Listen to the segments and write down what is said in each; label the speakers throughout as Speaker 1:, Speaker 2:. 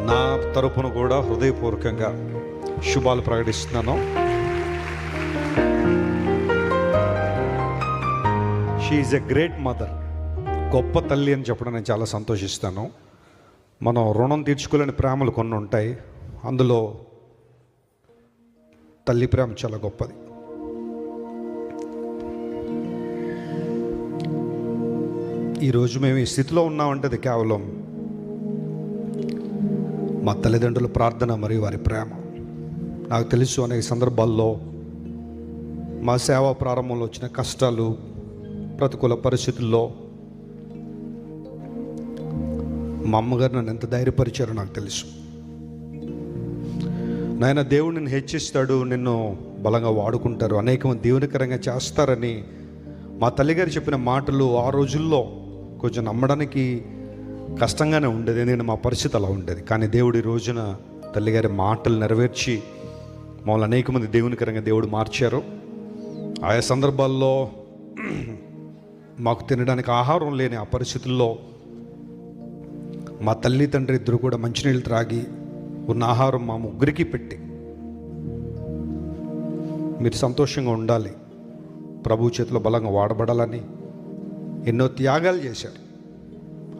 Speaker 1: నా తరపున కూడా హృదయపూర్వకంగా శుభాలు ప్రకటిస్తున్నాను. She is a great mother. గొప్ప తల్లి అని చెప్పడం నేను చాలా సంతోషిస్తాను. మనం రుణం తీర్చుకోలేని ప్రేమలు కొన్ని ఉంటాయి, అందులో తల్లి ప్రేమ చాలా గొప్పది. ఈరోజు మేము ఈ స్థితిలో ఉన్నామంటే అది కేవలం మా తల్లిదండ్రుల ప్రార్థన మరియు వారి ప్రేమ. నాకు తెలుసు అనేక సందర్భాల్లో మా సేవా ప్రారంభంలో వచ్చిన కష్టాలు, ప్రతికూల పరిస్థితుల్లో మా అమ్మగారు నన్ను ఎంత ధైర్యపరిచారో నాకు తెలుసు. నాయన, దేవుడు నిన్ను హెచ్చిస్తాడు, నిన్ను బలంగా వాడుకుంటారు, అనేక మంది దీవెనకరంగా చేస్తారని మా తల్లిగారు చెప్పిన మాటలు ఆ రోజుల్లో కొంచెం నమ్మడానికి కష్టంగానే ఉండేది, ఎందుకంటే మా పరిస్థితి అలా ఉండేది. కానీ దేవుడు ఈ రోజున తల్లిగారి మాటలు నెరవేర్చి మమ్మల్ని అనేక మంది దేవునికరంగా దేవుడు మార్చారు. ఆయా సందర్భాల్లో మాకు తినడానికి ఆహారం లేని ఆ పరిస్థితుల్లో మా తల్లి తండ్రి ఇద్దరు కూడా మంచినీళ్ళు త్రాగి ఉన్న ఆహారం మా ముగ్గురికి పెట్టి, మీరు సంతోషంగా ఉండాలి, ప్రభు చేతిలో బలంగా వాడబడాలని ఎన్నో త్యాగాలు చేశారు.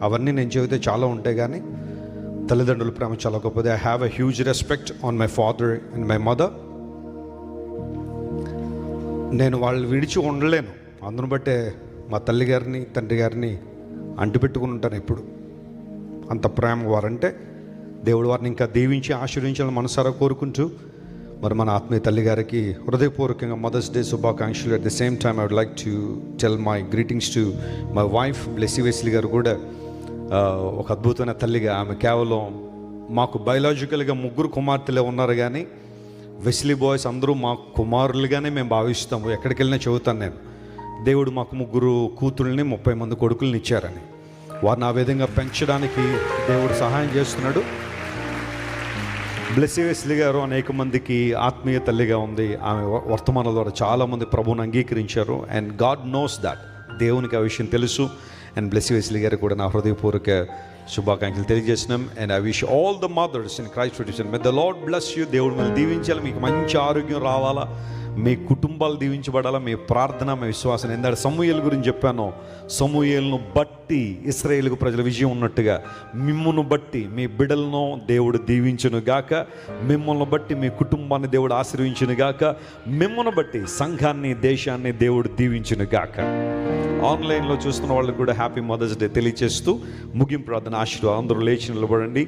Speaker 1: అవన్నీ నేను చెబితే చాలా ఉంటాయి, కానీ తల్లిదండ్రుల ప్రేమ చాలా గొప్పది. I have a huge respect on my father and my mother. నేను వాళ్ళు విడిచి ఉండలేను. అందును బట్టే మా తల్లి గారిని తండ్రి గారిని అంటిపెట్టుకుని ఉంటాను ఎప్పుడు. అంత ప్రేమ వారంటే. దేవుడు వారిని ఇంకా దీవించి ఆశీర్వించాలని మనసారా కోరుకుంటూ, మరి మన ఆత్మీయ తల్లి గారికి హృదయపూర్వకంగా మదర్స్ డే శుభాకాంక్షలు. At the same time I would like to tell my greetings to my wife Blessy Wesley గారు. కూడా ఒక అద్భుతమైన తల్లిగా ఆమె కేవలం మాకు బయలాజికల్గా ముగ్గురు కుమార్తెలే ఉన్నారు, కానీ వెస్లీ బాయ్స్ అందరూ మా కుమారులుగానే మేము భావిస్తాము. ఎక్కడికి వెళ్ళినా చెబుతాను నేను, దేవుడు మాకు ముగ్గురు కూతుళ్ళని 30 మంది కొడుకుల్ని ఇచ్చారని. వారిని ఆ విధంగా పెంచడానికి దేవుడు సహాయం చేస్తున్నాడు. బ్లెస్సీ వెస్లీ గారు అనేక మందికి ఆత్మీయ తల్లిగా ఉంది. ఆమె వర్తమానాల ద్వారా చాలామంది ప్రభువుని అంగీకరించారు. అండ్ గాడ్ నోస్ దాట్, దేవునికి ఆ విషయం తెలుసు. అండ్ బ్లెస్సీ వెస్లీ గారికి కూడా నా హృదయపూర్వక శుభాకాంక్షలు తెలియజేసినాం. And I wish all the mothers in Christ Federation may the Lord bless you. దేవుడు మిమ్మల్ని దీవించాలి, మీకు మంచి ఆరోగ్యం రావాలా, మీ కుటుంబాలు దీవించబడాలా, మీ ప్రార్థన, మీ విశ్వాసం. ఎందుకంటే సమూయేలు గురించి చెప్పాను, సమూయేలును బట్టి ఇశ్రాయేలు ప్రజల విజయం ఉన్నట్టుగా మిమ్మును బట్టి మీ బిడ్డలను దేవుడు దీవించును గాక, మిమ్మల్ని బట్టి మీ కుటుంబాన్ని దేవుడు ఆశీర్వించును గాక, మిమ్మల్ని బట్టి సంఘాన్ని, దేశాన్ని దేవుడు దీవించును గాక. ఆన్లైన్లో చూస్తున్న వాళ్ళకి కూడా హ్యాపీ మదర్స్ డే తెలియజేస్తూ ముగింపు ప్రార్థన ఆశీర్వాదం. అందరూ లేచి నిలబడండి.